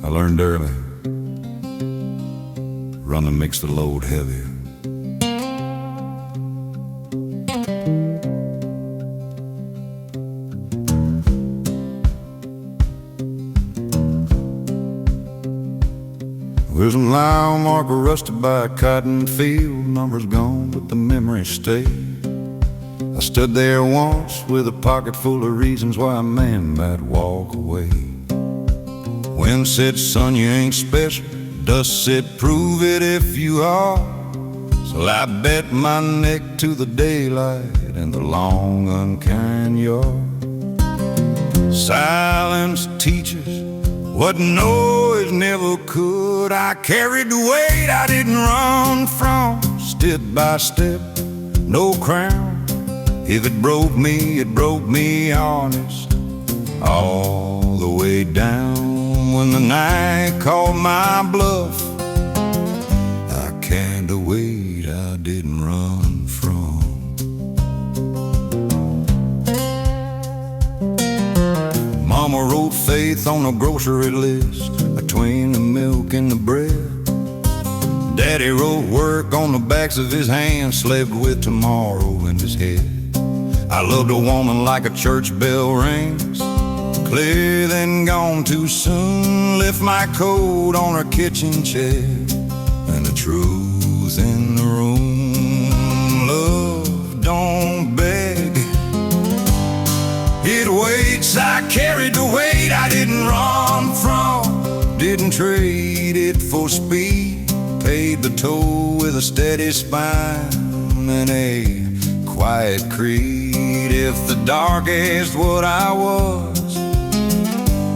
I learned early, running makes the load heavier. There's a line marker rusted by a cotton field. Numbers gone, but the memories stay. I stood there once with a pocket full of reasons why a man might walk away. Wind said, son, you ain't special. Dust said, prove it if you are. So I bet my neck to the daylight and the long unkind yard. Silence teaches what noise never could. I carried the weight I didn't run from, step by step, no crown. If it broke me honest, all the way down. When the night called my bluff, I carried the weight I didn't run from. Mama wrote faith on a grocery list between the milk and the bread. Daddy wrote work on the backs of his hands, slaved with tomorrow in his head. I loved a woman like a church bell rings, clear then gone too soon. Left my coat on her kitchen chair and the truth in the room. Love don't beg, it waits. I carried the weight I didn't run from, didn't trade it for speed. Paid the toll with a steady spine and a quiet creed. If the darkest what I was,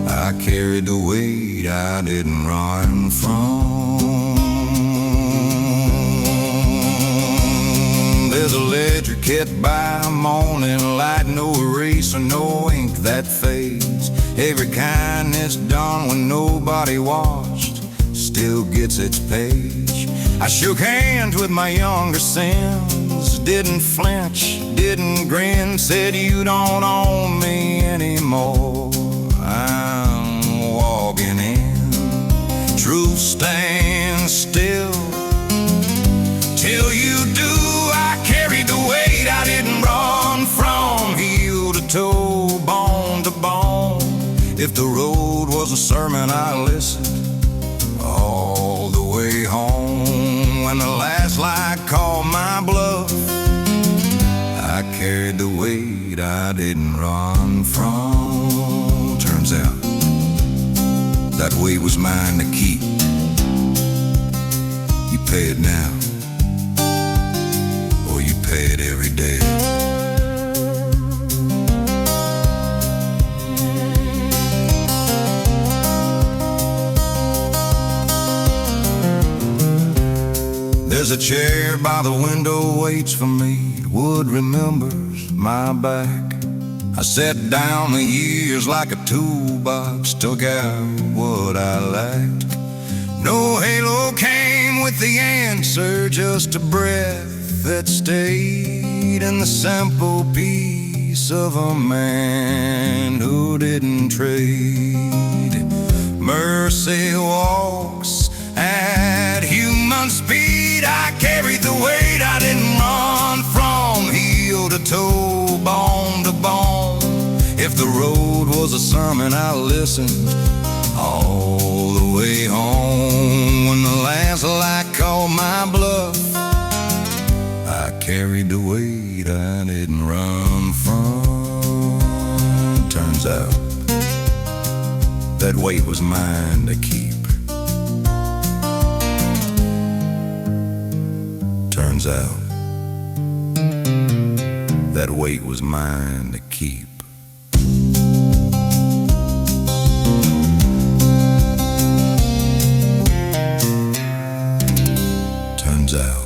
I carried the weight I didn't run from. There's a ledger kept by morning light, no eraser, no ink that fades. Every kindness done when nobody watched still gets its page. I shook hands with my younger sins, didn't flinch, didn't grin, said you don't own me anymore. I'm walking in. Truth stands still till you do. I carried the weight I didn't run from, heel to toe, bone to bone. If the road was a sermon, I listened all the way home. When the last light called my bluff, I carried the weight I didn't run from. Turns out that weight was mine to keep. You pay it now, or you pay it every day. There's a chair by the window waits for me. Wood remembers my back. I set down the years like a toolbox, took out what I lacked. No halo came with the answer, just a breath that stayed in the simple peace of a man who didn't trade. Mercy walks at human speed. I carried the weight I didn't run from, heel to toe, bone to bone. If the road was a sermon, I listened all the way home. When the last light called my bluff, I carried the weight I didn't run from. Turns out that weight was mine to keep. Turns out that weight was mine to keep. Turns out.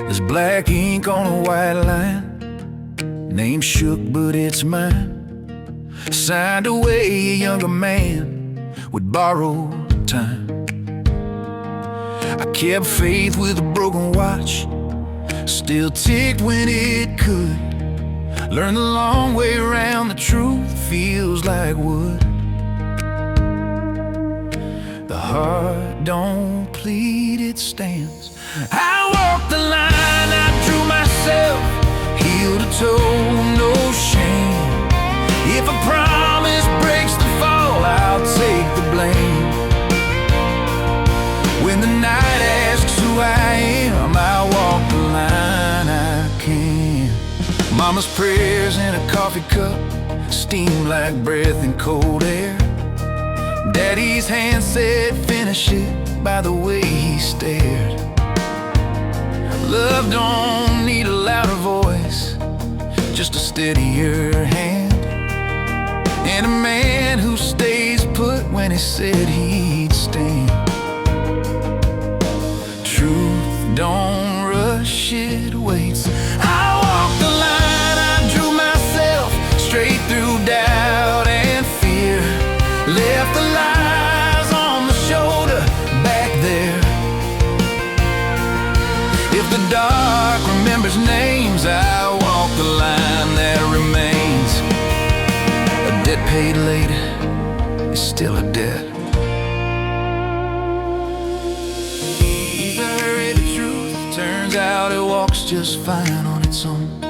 There's black ink on a white line, name shook but it's mine. signed away a younger man with borrowed time. I kept faith with a broken watch, still ticked when it could. Learned the long way around, the truth feels like wood. The heart don't plead, it stands. I walked the line, I drew myself, heel to toe, no shame. If a promise breaks the fall, I'll take the blame. When the night asks who I am, I walk the line I can. Mama's prayers in a coffee cup steam like breath in cold air. Daddy's hand said finish it by the way he stared. Love don't need a louder voice, just a steadier hand, and a man who stays put when he said he'd stand. Truth don't rush, it waits. I walked the line, I drew myself straight through doubt and fear. Left the lies on the shoulder back there. If the dark remembers names, I walk the line that remains. A debt paid late is still a debt. Turns out it walks just fine on its own.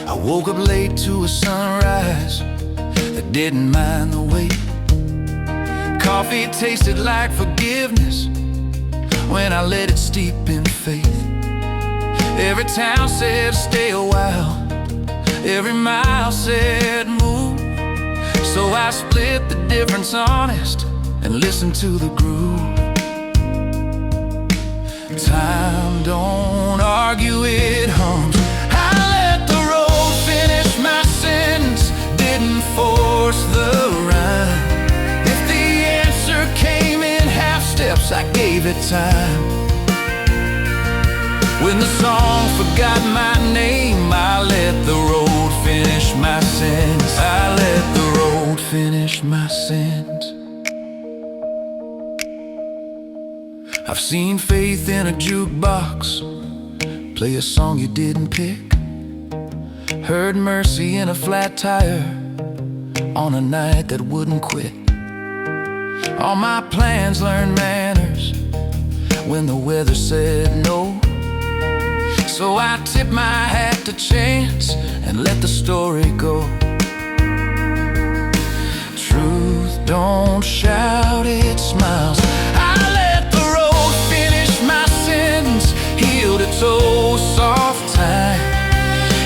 I woke up late to a sunrise that didn't mind the wait. Coffee tasted like forgiveness when I let it steep in faith. Every town said stay a while, every mile said move. So I split the difference honest and listened to the groove. Time don't argue, it hums. I let the road finish my sentence, didn't force the rhyme. If the answer came in half steps, I gave it time. When the song forgot my name, I let the road finish my sentence. I let the road finish my sentence. I've seen faith in a jukebox play a song you didn't pick. Heard mercy in a flat tire on a night that wouldn't quit. All my plans learned manners when the weather said no. So I tip my hat to chance and let the story go. Truth don't shout, it smiles. I let the road finish my sentence, heel to toe, soft time.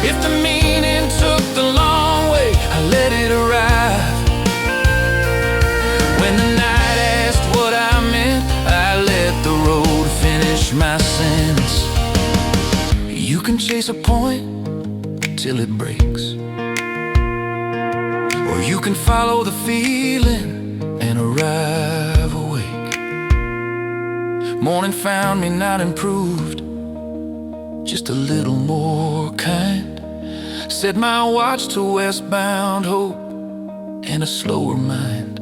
If the meaning took the long way, I let it arrive. When the night asked what I meant, I let the road finish my sentence. You can chase a point till it breaks, or you can follow the feeling and arrive awake. Morning found me not improved, just a little more kind. Set my watch to westbound hope and a slower mind.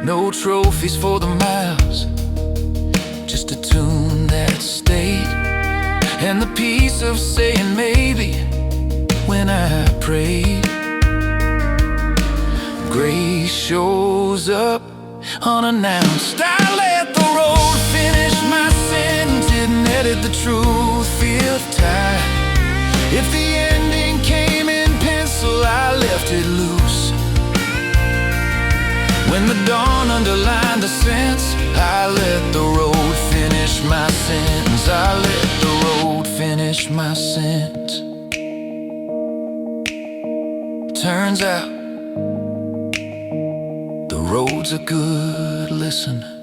No trophies for the miles, just a tune that stayed, and the peace of saying maybe when I prayed. Grace shows up unannounced. I let the road finish my sentence, didn't edit the truth, feel tight. If the ending came in pencil, I left it loose. When the dawn underlined the sense, I let the road finish my sentence. I let the road finish my sentence. Turns out the road's a good listener.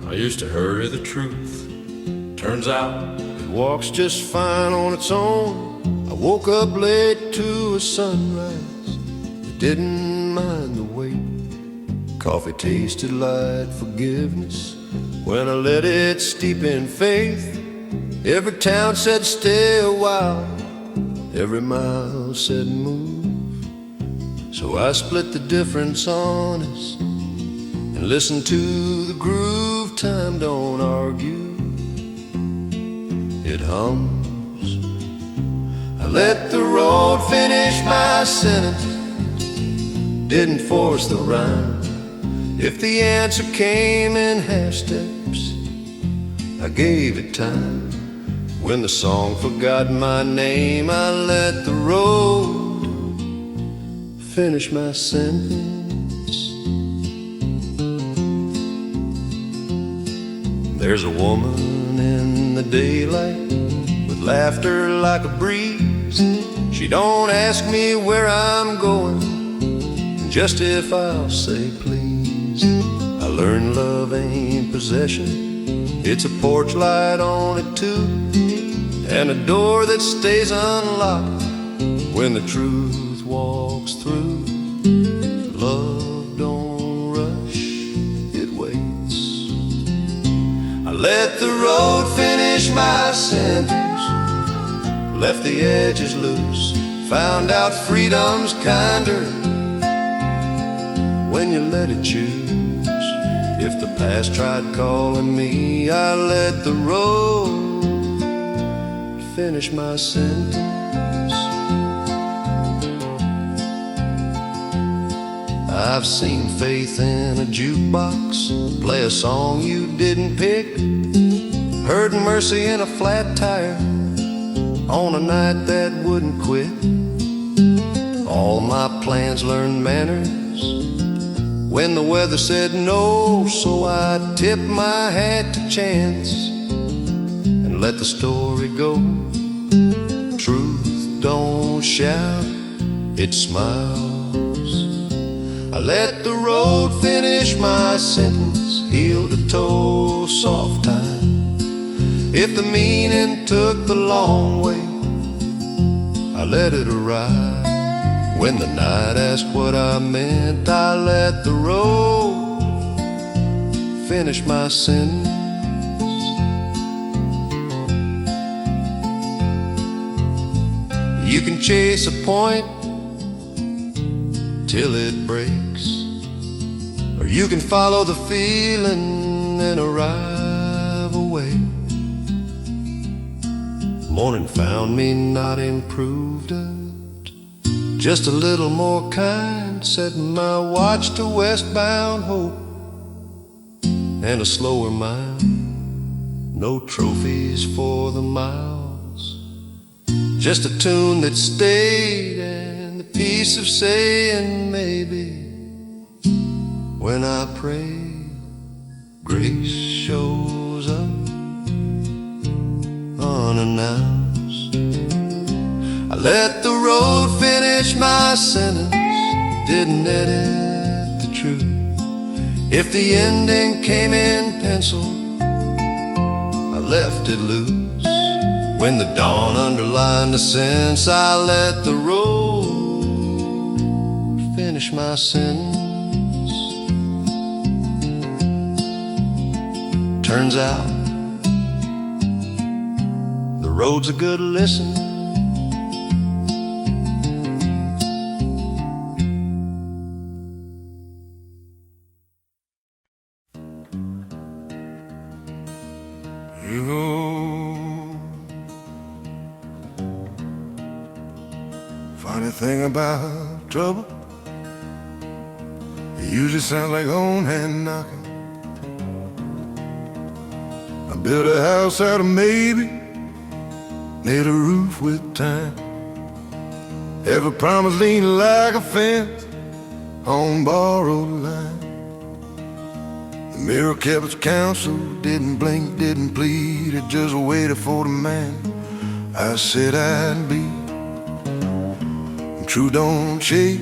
I used to hurry the truth. Turns out it walks just fine on its own. I woke up late to a sunrise that didn't mind the wait. Coffee tasted like forgiveness when I let it steep in faith. Every town said stay a while, every mile said move. So I split the difference on us and listened to the groove. Time don't argue, it hums. I let the road finish my sentence, didn't force the rhyme. If the answer came in half steps, I gave it time. When the song forgot my name, I let the road finish my sentence. There's a woman in the daylight with laughter like a breeze. She don't ask me where I'm going, just if I'll say please. I learned love ain't possession, it's a porch light on it too, and a door that stays unlocked when the truth walks through. Love don't rush, it waits. I let the road finish my sentence, left the edges loose, found out freedom's kinder when you let it choose. If the past tried calling me, I let the road finish my sentence. I've seen faith in a jukebox play a song you didn't pick, heard mercy in a flat tire on a night that wouldn't quit. All my plans learned manners when the weather said no, so I tipped my hat to chance and let the story go. Truth don't shout, it smiles. I let the road finish my sentence, heel to toe, soft time. If the meaning took the long way, I let it arrive. When the night asked what I meant, I let the road finish my sentence. You can chase a point till it breaks, or you can follow the feeling and arrive away. Morning found me not improved, just a little more kind, setting my watch to westbound hope and a slower mile. No trophies for the miles, just a tune that stayed and the peace of saying maybe. When I pray, grace shows up unannounced. I let the road finish my sentence, didn't edit the truth. If the ending came in pencil, I left it loose. When the dawn underlined the sense, I let the road finish my sentence. Turns out the road's a good listen. You know, funny thing about trouble, it usually sounds like own hand knocking. I built a house out of maybe, made a roof with time. Every promise leaned like a fence on borrowed line. The mirror kept its counsel, didn't blink, didn't plead. It just waited for the man I said I'd be. And true don't shake,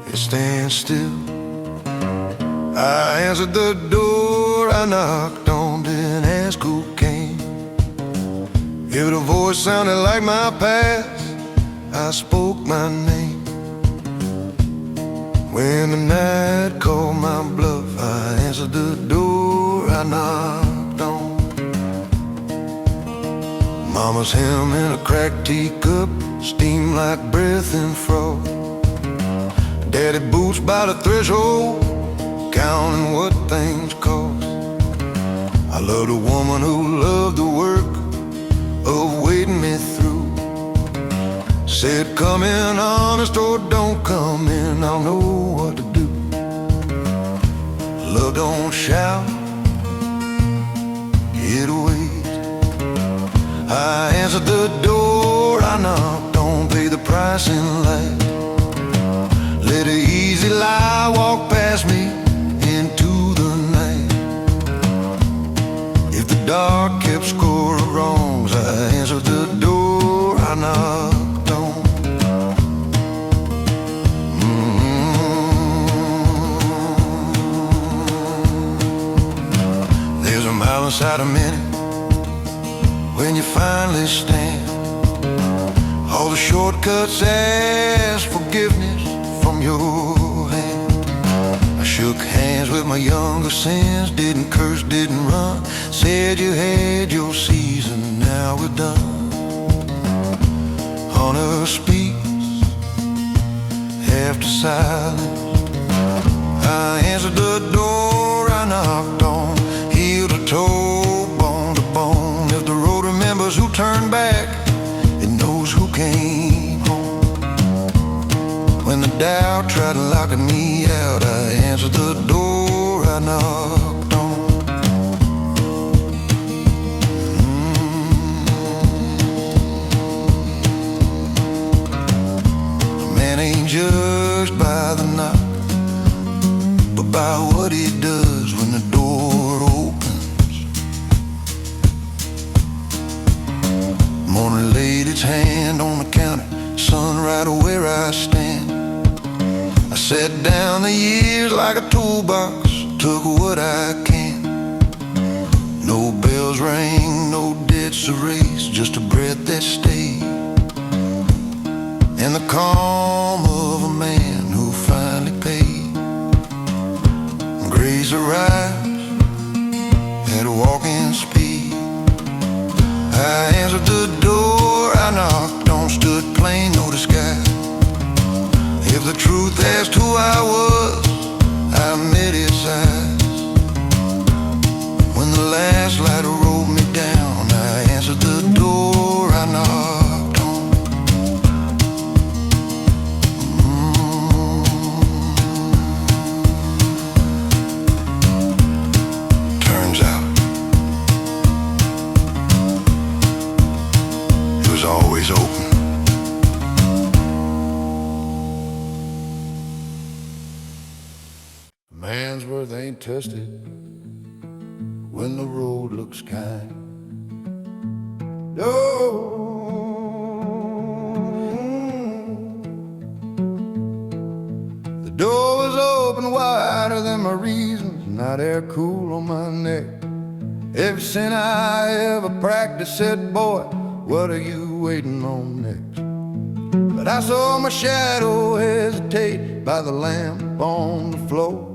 it stands still. I answered the door, I knocked on, didn't ask who came. If the voice sounded like my past, I spoke my name. When the night called my bluff, I answered the door I knocked on. Mama's hymn in a cracked teacup, steam like breath in froth. Daddy boots by the threshold, counting what things cost. I loved a woman who loved the work of wading me through. Said come in honest or don't come in, I'll know what to do. Love don't shout, it waits. I answered the door I knocked, don't pay the price in life. Let an easy lie walk past me into the night. If the dark kept score of wrongs, I answered the door I knocked on. There's a mile inside a minute when you finally stand. All the shortcuts ask forgiveness from your hand. I shook hands with my younger sins, didn't curse, didn't run. Said you had your season, now we're done. Honor speaks after silence. I answered the door I knocked on, heel to toe, bone to bone. If the road remembers who turned back, it knows who came home. When the doubt tried locking me out, I answered the door I knocked on. A man ain't judged by the knock, but by what he does when the door opens. Morning laid its hand on the counter, sun right where I stand. I set down the years like a toolbox, took what I can. No bells rang, no debts erased, just a breath that stayed. And the calm of a man who finally paid. Grace arrives at walking speed. I answered the door I knocked on, stood plain, no disguise. If the truth asked who I was, I met its eyes. When the last light rolled me down, I answered the door I knocked on. Turns out it was always open. Man's worth ain't tested when the road looks kind. Oh, the door was open wider than my reasons, not air cool on my neck. Every sin I ever practiced said, boy, what are you waiting on next? But I saw my shadow hesitate by the lamp on the floor.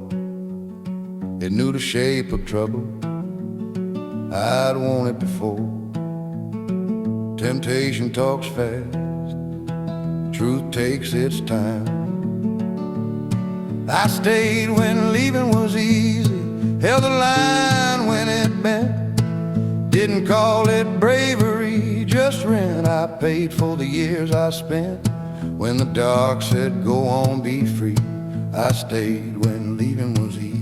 It knew the shape of trouble, I'd worn it before. Temptation talks fast, truth takes its time. I stayed when leaving was easy, held the line when it bent. Didn't call it bravery, just rent I paid for the years I spent. When the dark said go on, be free, I stayed when leaving was easy.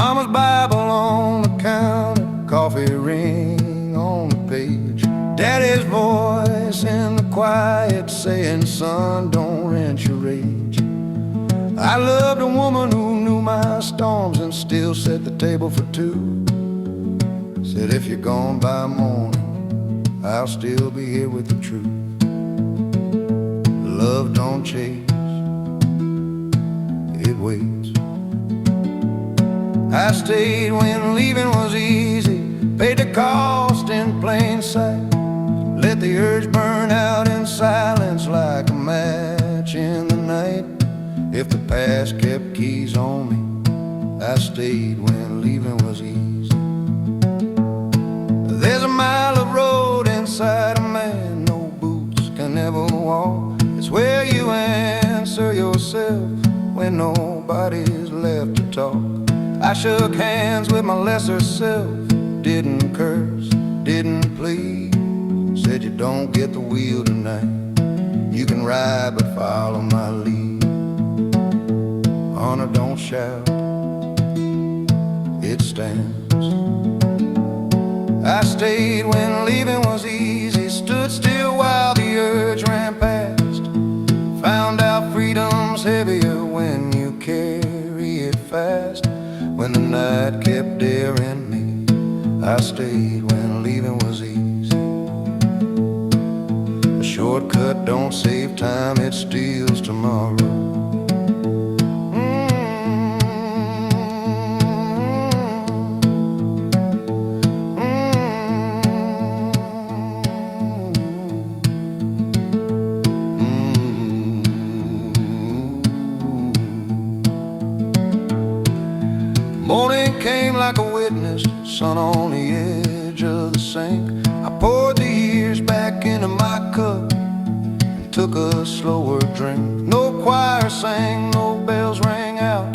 Mama's Bible on the counter, coffee ring on the page. Daddy's voice in the quiet saying, son, don't rent your rage. I loved a woman who knew my storms and still set the table for two. Said if you're gone by morning, I'll still be here with the truth. Love don't chase, it waits. I stayed when leaving was easy, paid the cost in plain plain sight. Let the urge burn out in silence like a match in the night. If the past kept keys on me, I stayed when leaving was easy. There's a mile of road inside a man no boots can ever walk. It's where you answer yourself when nobody's left to talk. I shook hands with my lesser self, didn't curse, didn't plead. Said you don't get the wheel tonight, you can ride but follow my lead. Honor don't shout, it stands. I stayed when leaving was easy, stood still while the urge ran past. Found out freedom's heavier when you carry it fast. When the night kept daring me, I stayed when leaving was easy. A shortcut don't save time, it steals tomorrow. Morning came like a witness, sun on the edge of the sink. I poured the years back into my cup and took a slower drink. No choir sang, no bells rang out,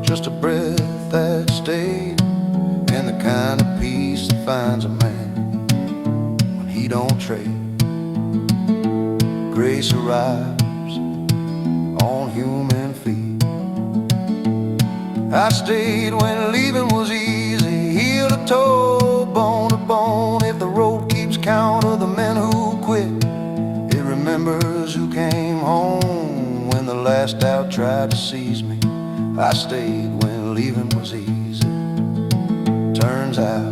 just a breath that stayed, and the kind of peace that finds a man when he don't trade. Grace arrives on human feet. I stayed when leaving was easy, heel to toe, bone to bone. If the road keeps count of the men who quit, it remembers who came home when the last doubt tried to seize me. I stayed when leaving was easy. Turns out